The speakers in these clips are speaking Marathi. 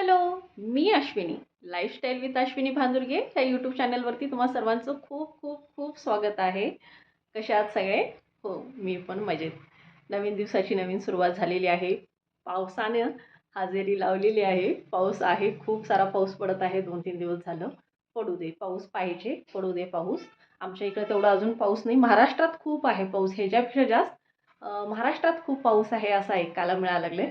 हॅलो, मी अश्विनी. लाईफस्टाईल विथ अश्विनी भांदुर्गे ह्या यूट्यूब चॅनलवरती तुम्हा सर्वांचं खूप खूप खूप स्वागत आहे. कसे आहात सगळे? हो, मी पण मजेत. नवीन दिवसाची नवीन सुरुवात झालेली आहे. पावसानं हजेरी लावलेली आहे. पाऊस आहे, खूप सारा पाऊस पडत आहे 2-3 दिवस झालं. पडू दे, पाऊस पाहिजे, पडू दे पाऊस. आमच्या इकडे तेवढा अजून पाऊस नाही. महाराष्ट्रात खूप आहे पाऊस, ह्याच्यापेक्षा जास्त महाराष्ट्रात खूप पाऊस आहे असं ऐकायला मिळायला लागले.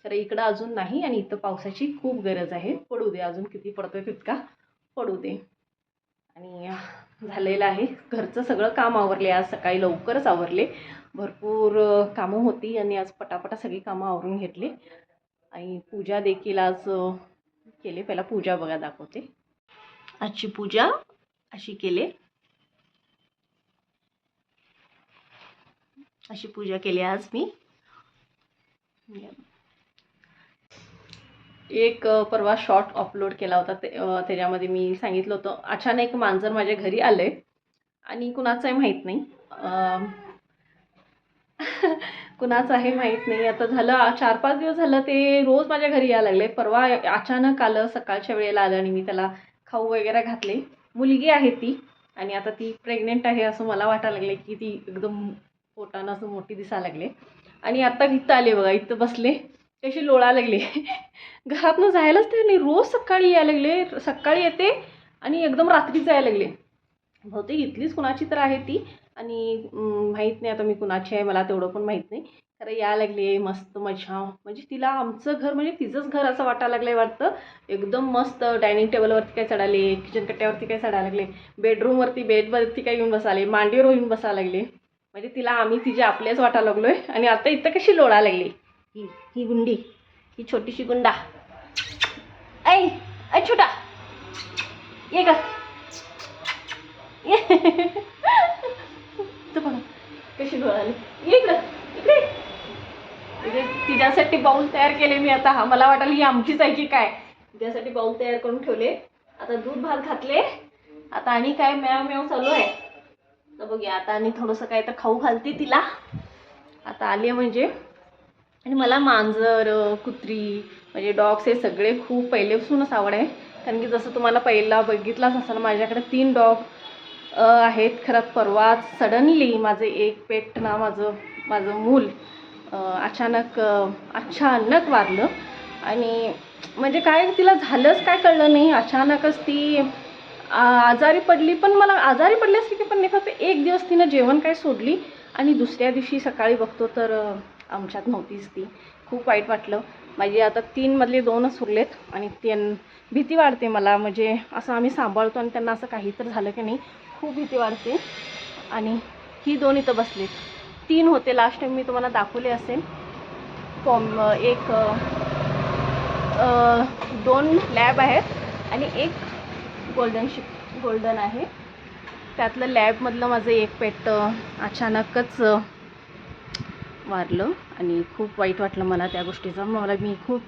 तर इकडं अजून नाही आणि इथं पावसाची खूप गरज आहे. पडू दे, अजून किती पडतोय तितका पडू दे. आणि झालेलं आहे घरचं सगळं काम आवरले. आज सकाळी लवकरच आवरले. भरपूर कामं होती आणि आज पटापटा सगळी कामं आवरून घेतली. आणि पूजा देखील आज केली. पहिला पूजा बघा दाखवते. आजची पूजा अशी केली. अशी पूजा केली आज मी. एक परवा शॉर्ट अपलोड केला होता. त्याच्यामध्ये मी सांगितलं होतं अचानक मांजर माझ्या घरी आले आणि कुणाचंही माहीत नाही. कुणाचं आहे माहीत नाही. आता झालं 4-5 दिवस झालं ते रोज माझ्या घरी यायला लागले. परवा अचानक आलं, सकाळच्या वेळेला आलं आणि मी त्याला खाऊ वगैरे घातले. मुलगी आहे ती आणि आता ती प्रेग्नेंट आहे असं मला वाटायला लागले की ती एकदम पोटानं असं मोठी दिसायला लागले. आणि आता इथं आले बघा, इथं बसले कशी लोळायला लागले. घरातनं जायलाच ते नाही. रोज सकाळी यायला लागले, सकाळी येते आणि एकदम रात्री जायला लागले. बहुतेक इथलीच कुणाची तर आहे ती आणि माहीत नाही आता मी कुणाची आहे, मला तेवढं पण माहीत नाही. खरं यायला लागले मस्त मजा. म्हणजे तिला आमचं घर म्हणजे तिचंच घर असं वाटायला लागलं वाटतं. एकदम मस्त डायनिंग टेबलवरती काय चढाले, किचन कट्ट्यावरती काय चढायला लागले, बेडरूमवरती बेडवरती काय येऊन बसाले, मांडीवर येऊन बसायला लागले. म्हणजे तिला आम्ही तिचे आपलेच वाटायला लागलोय. आणि आता इथं कशी लोळायला लागली ही गुंडी, ही छोटीशी गुंडा. ऐ ऐ छोटा ये का, ये. तर बघा कशी लोळाली. ये इकडं, इकडे. म्हणजे तिच्यासाठी बाऊल तयार केले मी आता. हा मला वाटलं ही आमचीच आहे की काय. तिच्यासाठी बाऊल तयार करून ठेवले. आता दूध भात घातले. आता आणि काय म्याव म्याव चालू आहे. तर बघूया आता आणि थोडंसं काय तर खाऊ घालते तिला. आता आली म्हणजे. आणि मला मांजर, कुत्री म्हणजे डॉग्स हे सगळे खूप पहिलेपासूनच आवड आहे. कारण की जसं तुम्हाला पहिला बघितलाच असाल माझ्याकडे 3 डॉग आहेत. खरं परवा सडनली माझे एक पेट ना माझं मूल अचानक वारलं. आणि म्हणजे काय तिला झालंच काय कळलं नाही. अचानकच ती आजारी पडली. पण मला आजारी पडल्यासारखी पण नाही, फक्त एक दिवस तिनं जेवण काय सोडली आणि दुसऱ्या दिवशी सकाळी बघतो तर आमच्यात नव्हतीच ती. खूप वाईट वाटलं. माझी आता 3 मधले 2च उरलेत आणि भीती वाटते मला. म्हणजे असं आम्ही सांभाळतो आणि त्यांना असं काही तर झालं की नाही खूप भीती वाटते. आणि ही 2 इथं बसलेत. 3 होते लास्ट टाईम मी तुम्हाला दाखवले असेल. एक 2 लॅब आहेत आणि एक गोल्डन आहे. त्यातलं लॅबमधलं माझं एक पेट अचानकच वारलं आणि खूप वाईट वाटलं मला त्या गोष्टीचं. मी खूप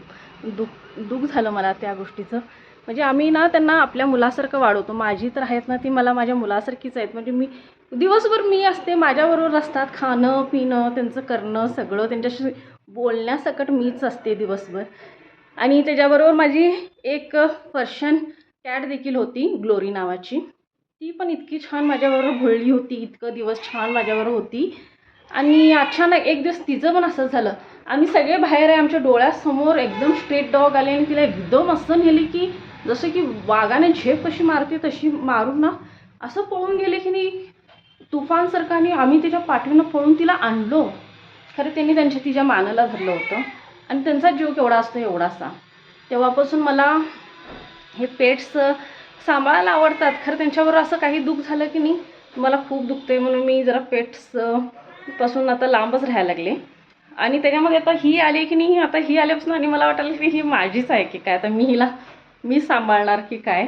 दुःख झालं मला त्या गोष्टीचं. म्हणजे आम्ही ना त्यांना आपल्या मुलासारखं वाढवतो. माझी तर आहेत ना ती मला माझ्या मुलासारखीच आहेत. म्हणजे मी दिवसभर मी असते, माझ्याबरोबर असतात. खाणं पिणं त्यांचं करणं सगळं त्यांच्याशी बोलण्यासकट मीच असते दिवसभर. आणि त्याच्याबरोबर माझी एक पर्शियन कॅट देखील होती, ग्लोरी नावाची. ती पण इतकी छान माझ्याबरोबर भळली होती, इतकं दिवस छान माझ्याबरोबर होती. आणि अचानक एक दिवस तिचं पण असं झालं. आम्ही सगळे बाहेर आहे, आमच्या डोळ्यासमोर एकदम स्ट्रेट डॉग आले आणि तिला एकदम असं नेली की जसं की वाघाने झेप कशी मारते तशी मारून ना असं पळून गेले की नाही तुफानसारखं. आणि आम्ही तिच्या पाठीनं पळून तिला आणलो. खरं त्यांनी तिच्या मानाला धरलं होतं आणि त्यांचा जीव केवढा असतो एवढासा. तेव्हापासून मला हे पेट्स सांभाळायला आवडतात. खरं त्यांच्याबरोबर असं काही दुःख झालं की नाही मला खूप दुखते. म्हणून मी जरा पेट्स पासून आता लांबच राहायला लागले. आणि त्याच्यामध्ये आता ही आली की नाही, आता ही आल्यापासून आणि मला वाटायला की ही माझीच आहे की काय, आता मी सांभाळणार की काय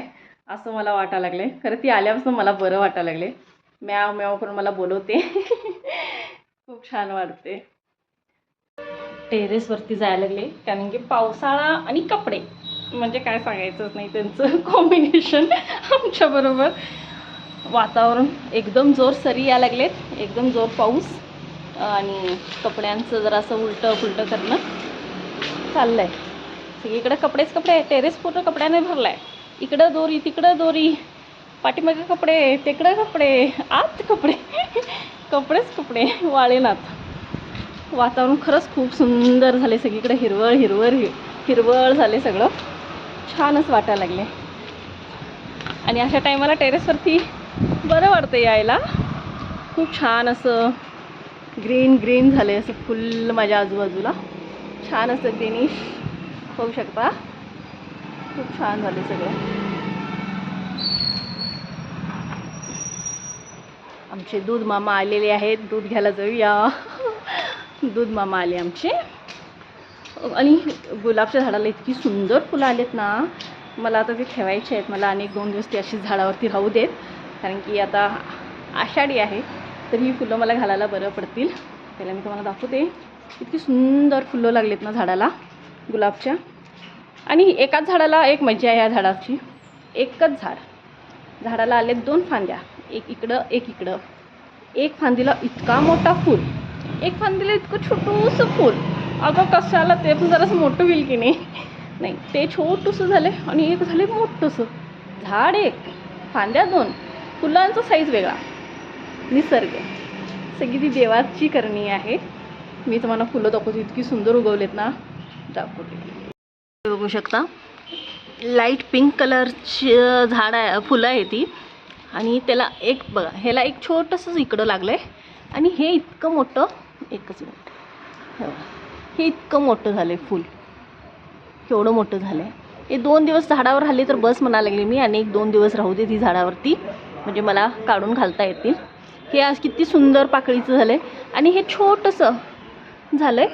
असं मला वाटायला लागले. खरं ती आल्यापासून मला बरं वाटायला लागले. म्याव म्याव करून मला बोलवते. खूप छान वाटते. टेरेसवरती जायला लागले कारण की पावसाळा आणि कपडे म्हणजे काय सांगायचंच नाही, त्यांचं कॉम्बिनेशन आमच्याबरोबर. वातावरण एकदम जोर सरी यायला लागलेत, एकदम जोर पाऊस आणि कपड्यांचं जरासं उलटं फुलटं करणं चाललं आहे. सगळीकडे कपडेच कपडे, टेरेस पूर्ण कपड्याने भरला आहे. इकडं दोरी, तिकडं दोरी, पाठीमागे कपडे, तिकडं कपडे, आत कपडे कपडेच कपडे वाळेनात. वातावरण खरंच खूप सुंदर झाले. सगळीकडे हिरवळ हिरवळ हिरवळ झाले. सगळं छानच वाटायला लागले. आणि अशा टायमाला टेरेसवरती बरं वाटतं यायला. खूप छान असं ग्रीन ग्रीन झाले. असं फुल माझ्या आजूबाजूला छान असं ग्रीनिश होऊ शकता. खूप छान झाले सगळं. आमचे दूध मामा आलेले आहेत. दूध घ्यायला जाऊया. दूध मामा आले आमचे. आणि गुलाबच्या झाडाला इतकी सुंदर फुलं आलेत ना. मला आता ते ठेवायचे आहेत. मला अनेक 2 दिवस ती अशी झाडावरती राहू देत, कारण की आता आषाढी आहे, तर ही फुलं मला घालायला बरं पडतील. पहिला मी तुम्हाला दाखवते. इतकी सुंदर फुलं लागलेत ना झाडाला गुलाबच्या. आणि एकाच झाडाला एक मजा आहे. या झाडाची एकच झाडाला आलेत 2 फांद्या, एक इकडं एक इकडं. एक फांदीला इतका मोठा फूल, एक फांदीला इतकं छोटूसं फूल. अगं कशाला, ते पण जरासं मोठं होईल की नाही. ते छोटूसं झाले आणि एक झाले मोठंसं. झाड एक, फांद्या 2, फुलांचा साईज वेगळा. निसर्ग, सगळी ती देवाची करणी आहे. मी तुम्हाला फुलं दाखवते. इतकी सुंदर उगवलेत ना, दाखवते. बघू शकता लाईट पिंक कलरची झाड आहे, फुलं आहे ती. आणि त्याला एक बघा, ह्याला एक छोटंसं इकडं लागलं आहे. आणि हे इतकं मोठं, एकच मिनिट, हे इतकं मोठं झालं आहे फूल. केवढं मोठं झालं आहे. हे 2 दिवस झाडावर राहिले तर बस म्हणा लागले मी. आणि 1-2 दिवस राहू दे ती झाडावरती, म्हणजे मला काढून घालता येतील. हे आज किती सुंदर पाकळीचं झालं आहे. आणि हे छोटंसं झालं आहे.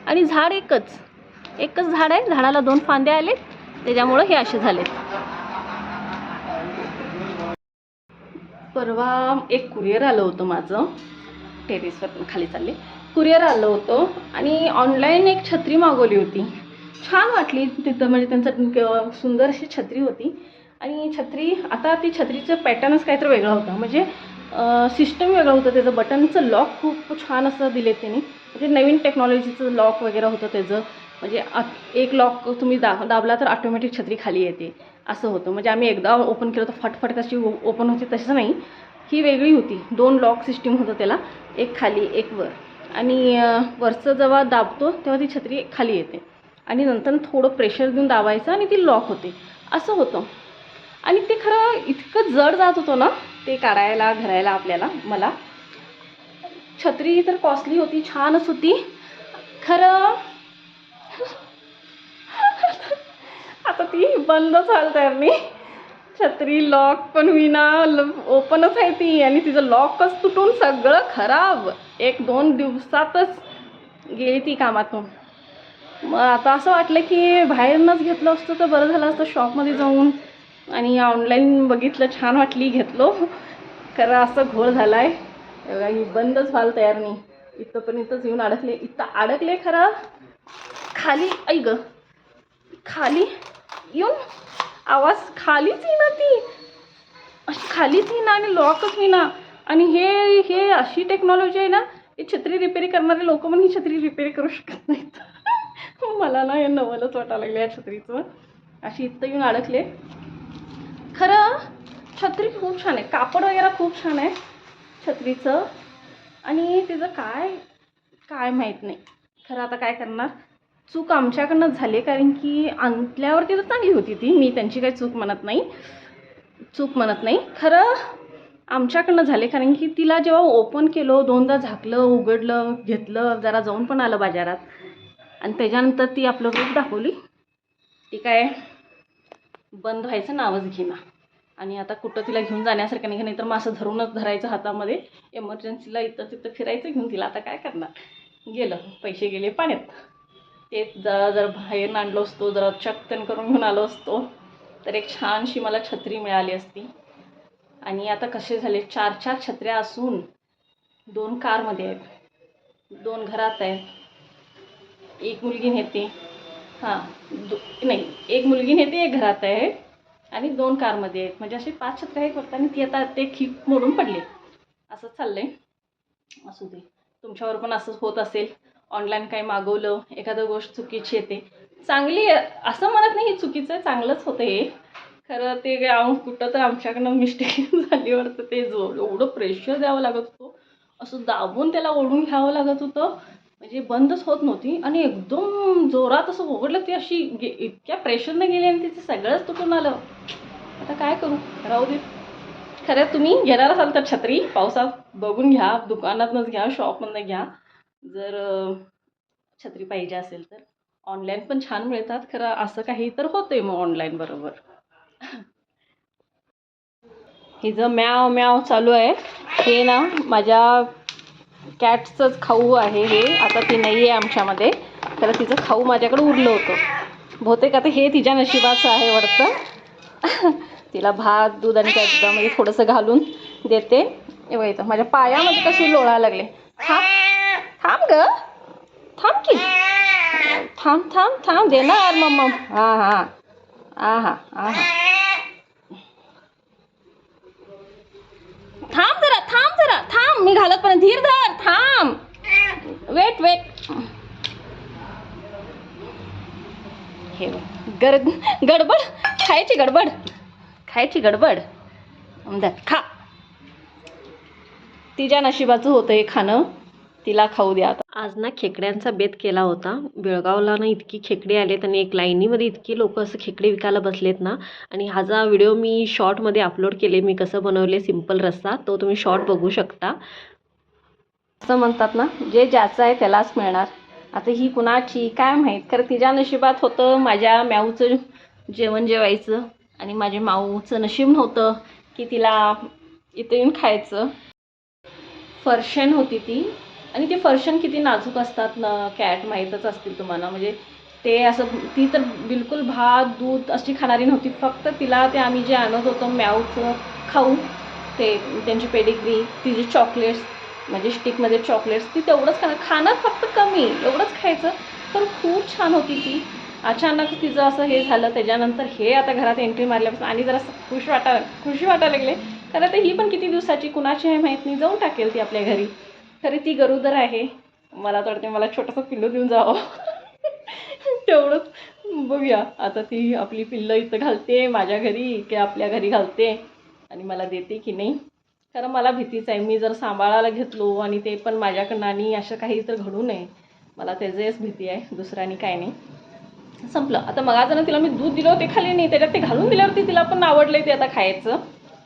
आणि झाड एकच झाड आहे. झाडाला 2 फांद्या आले, त्याच्यामुळं हे असे झालेत. परवा एक कुरिअर आलं होतं माझं. टेरेसवर खाली चालले, कुरिअर आलं होतं. आणि ऑनलाईन एक छत्री मागवली होती. छान वाटली तिथं, म्हणजे त्यांचं सुंदर अशी छत्री होती. आणि छत्री, आता ती छत्रीचं पॅटर्नच काहीतरी वेगळं होतं. म्हणजे सिस्टम वेगळं होतं. त्याचं बटनचं लॉक खूप छान असं दिले त्यांनी. म्हणजे नवीन टेक्नॉलॉजीचं लॉक वगैरे होतं त्याचं. म्हणजे एक लॉक तुम्ही दाबला तर ऑटोमॅटिक छत्री खाली येते, असं होतं. म्हणजे आम्ही एकदा ओपन केलं तर फटफट कशी ओपन होती, तसं नाही. ही वेगळी होती. 2 लॉक सिस्टीम होतं त्याला, एक खाली एक वर. आणि वरचं जेव्हा दाबतो तेव्हा ती छत्री खाली येते. आणि नंतर थोडं प्रेशर देऊन दाबायचं आणि ती लॉक होते, असं होतं. आणि ते खरं इतकं जड जात होतं ना ते काढायला घरायला आपल्याला. मला छत्री तर कॉस्टली होती, छानच होती खरं. आता ती बंदच व्हायला तयार नाही. छत्री लॉक पण होईना, ओपनच आहे ती. आणि तिचं लॉकच तुटून सगळं खराब. 1-2 दिवसातच गेली ती कामातून. मग आता असं वाटलं की बाहेरनंच घेतलं असतं तर बरं झालं असतं, शॉपमध्ये जाऊन. आणि ऑनलाईन बघितलं, छान वाटली, घेतलो. खरं असं घोळ झाला आहे. ही बंदच व्हायला तयार नाही. इथंपर्यंतच येऊन अडकले खरं. खाली ऐक, खाली येऊन आवाज खालीच येईना ती, अशी खालीच येईना आणि लॉकच होईना. आणि हे अशी टेक्नॉलॉजी आहे ना, ही छत्री रिपेअरी करणारे लोक पण ही छत्री रिपेअरी करू शकत नाहीत. मला ना हे नवलच वाटायला लागलं या छत्रीचं. अशी इथं येऊन अडकले. खरं छत्री खूप छान आहे, कापड वगैरे खूप छान आहे छत्रीचं. आणि तिचं काय माहीत नाही खरं. आता काय करणार, चूक आमच्याकडनंच झाली. कारण की आणल्यावरती तर चांगली होती ती, मी त्यांची काही चूक म्हणत नाही खरं. आमच्याकडनं झाले, कारण की तिला जेव्हा ओपन केलं, 2दा झाकलं, उघडलं, घेतलं, जरा जाऊन पण आलं बाजारात. आणि त्याच्यानंतर ती आपलं रूप दाखवली. ती काय बंद व्हायचं नावच घेईना. आणि आता कुठं तिला घेऊन जाण्यासारखं नाही तर मग असं धरूनच धरायचं हातामध्ये. एमर्जन्सीला इथं तिथं फिरायचं घेऊन तिला. आता काय करणार, गेलं, पैसे गेले पाण्यात. ते जरा बाहेर आणलो असतो, जरा चक्कन करून घेऊन आलो असतो तर एक छानशी मला छत्री मिळाली असती. आणि आता कसे झाले, 4-4 छत्र्या असून 2 कारमध्ये आहेत, 2 घरात आहेत. एक मुलगी नेते, नाही, एक मुलगी नेते, एक घरात आहे. आणि 2 कारमध्ये आहेत. म्हणजे असे 5 छत्र्या आहेत फक्त. आणि ती आता ते खीप मोडून पडले. असं चाललंय. असू दे, तुमच्यावर पण असंच होत असेल. ऑनलाईन काही मागवलं, एखादं गोष्ट चुकीची येते चांगली आहे असं म्हणत नाही, हे चुकीचं आहे, चांगलंच होतं हे. खरं ते कुठं तर आमच्याकडनं मिस्टेक झाली वाटतं. ते एवढं प्रेशर द्यावं लागत होतं, असं दाबून त्याला ओढून घ्यावं लागत होतं, म्हणजे बंदच होत नव्हती. आणि एकदम जोरात असं उघडलं, ती अशी इतक्या प्रेशरनं गेली आणि तिचं सगळंच तुटून आलं. आता काय करू, राहू दे. खरं तुम्ही घेणार असाल तर छत्री पावसात बघून घ्या, दुकानातनंच घ्या, शॉपमधनं घ्या. जर छत्री पाहिजे असेल तर ऑनलाईन पण छान मिळतात. खरं असं काही तर होतंय मग ऑनलाईन बरोबर. हिचं म्याव म्याव चालू आहे. हे ना माझ्या कॅटचंच खाऊ आहे हे. आता ती नाही आहे आमच्यामध्ये, खरं तिचं खाऊ माझ्याकडे उरलं होतं. बहुतेक आता हे तिच्या नशिबाचं आहे वाटतं. तिला भात दूध आणि त्या दुधामध्ये थोडंसं घालून देते. येतं माझ्या पायामध्ये कशी लोळायला लागले. थांब थांब ग, थांब की, थांब थांब थांब, देणार मम्मा. हां हां हां हां हां हां, थांब जरा थांब, मी घालत पण, धीर धर, थांब, वेट वेट. हे गडबड, खायची गडबड, खायची गडबड. खा, तिच्या नशिबाचं होतं हे खाणं, तिला खाऊ द्या आता. आज ना खेकड्यांचा बेत केला होता. बेळगावला ना इतकी खेकडे आलेत आणि एक लाईनीमध्ये इतकी लोक असं खेकडे विकायला बसलेत ना. आणि हा जा व्हिडिओ मी शॉर्टमध्ये अपलोड केले, मी कसं बनवले सिंपल रस्सा, तो तुम्ही शॉर्ट बघू शकता. असं म्हणतात ना, जे ज्याचं आहे त्यालाच मिळणार. आता ही कुणाची काय माहीत, खरं तिच्या नशिबात होतं माझ्या म्याऊचं जेवण जेवायचं, आणि माझ्या माऊचं नशीब नव्हतं की तिला इथं येऊन खायचं. फर्शन होती ती, आणि ते फर्शन किती नाजूक असतात ना, कॅट माहीतच असतील तुम्हाला. म्हणजे ते असं, ती तर बिलकुल भात दूध अशी खाणारी नव्हती. फक्त तिला ते आम्ही जे आणत होतो म्याऊचं खाऊ, ते त्यांची पेडिग्री, तिचे चॉकलेट्स, म्हणजे स्टिकमध्ये चॉकलेट्स, ती तेवढंच खाणं फक्त कमी एवढंच खायचं. पण खूप छान होती ती. अचानक तिचं असं हे झालं, त्याच्यानंतर हे आता घरात एंट्री मारल्यापासून आणि जरा खुशी वाटायला लागले. खरं तर ही पण किती दिवसाची कुणाची आहे माहीत नाही, जाऊन टाकेल ती आपल्या घरी. खरी ती गरोदर आहे. मला तर वाटते मला छोटंसं पिल्लू देऊन जावं. तेवढंच बघूया आता, ती आपली पिल्लं इथं घालते माझ्या घरी की आपल्या घरी घालते आणि मला देते की नाही. कारण मला भीतीच आहे, मी जर सांभाळायला घेतलो आणि ते पण माझ्याकडनं आणि असं काही तर घडू नये, मला त्याचीच भीती आहे, दुसऱ्यानी काय नाही. संपलं. आता मगाजनं तिला मी दूध दिलं, ते खाली नाही, त्याच्यात ते घालून दिल्यावरती तिला पण आवडलं ते आता खायचं.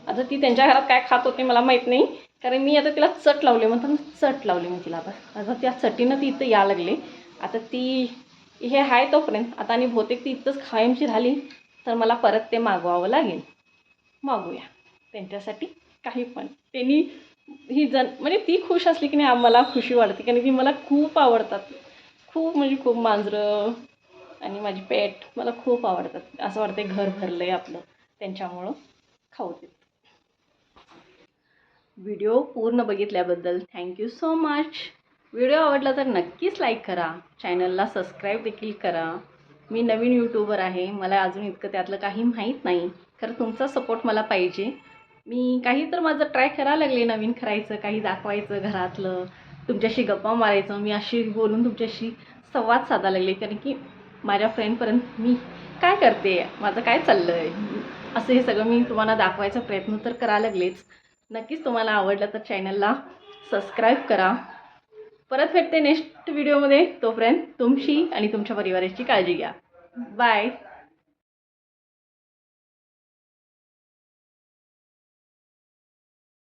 आता ती त्यांच्या घरात काय खात होते मला माहीत नाही, कारण मी आता तिला चट लावले, म्हणतात चट लावली मी तिला. आता त्या चटीनं ती इथं या लागले. आता ती हे आहे तोपर्यंत, आता आणि बहुतेक ती इथंच कायमची राहिली तर मला परत ते मागवावं लागेल. मागूया त्यांच्यासाठी काही पण. त्यांनी ही म्हणजे ती खुश असली की नाही आम्हाला खुशी वाटते, कारण ती मला खूप आवडतात. खूप म्हणजे खूप मांजरं आणि माझी पेट मला खूप आवडतात. असं वाटतं घर भरलं आहे आपलं त्यांच्यामुळं. खाऊ देत. व्हिडिओ पूर्ण बघितल्याबद्दल थँक्यू सो मच. व्हिडिओ आवडला तर नक्कीच लाईक करा, चॅनलला सबस्क्राईब देखील करा. मी नवीन यूट्यूबर आहे, मला अजून इतकं त्यातलं काही माहीत नाही. खरं तुमचा सपोर्ट मला पाहिजे. मी काही तर माझं ट्राय करायला लागले, नवीन करायचं, काही दाखवायचं घरातलं, तुमच्याशी गप्पा मारायचं. मी अशी बोलून तुमच्याशी संवाद साधायला लागले, कारण की माझ्या फ्रेंडपर्यंत मी काय करते, माझं काय चाललं आहे, असं हे सगळं मी तुम्हाला दाखवायचा प्रयत्न तर करायला लागलेच. नक्कीच तुम्हाला आवडलं तर चॅनलला सबस्क्राईब करा. परत भेटते नेक्स्ट व्हिडिओमध्ये. तोपर्यंत तुमची आणि तुमच्या परिवाराची काळजी घ्या. बाय.